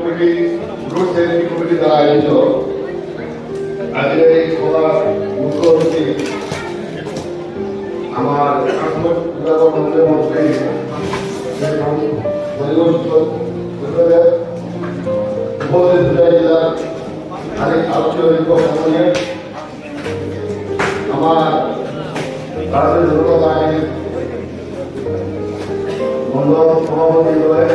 committee road safety committee দ্বারা আয়োজিত আজকের এই সভার মুখ্য অতিথি আমার ট্রান্সপোর্ট বিভাগ মন্ত্রী উপস্থিত জেলার আরেক আলোচনা আমার ভারতীয় জনতা বাহিনীর বন্ধ সভাপতি বলে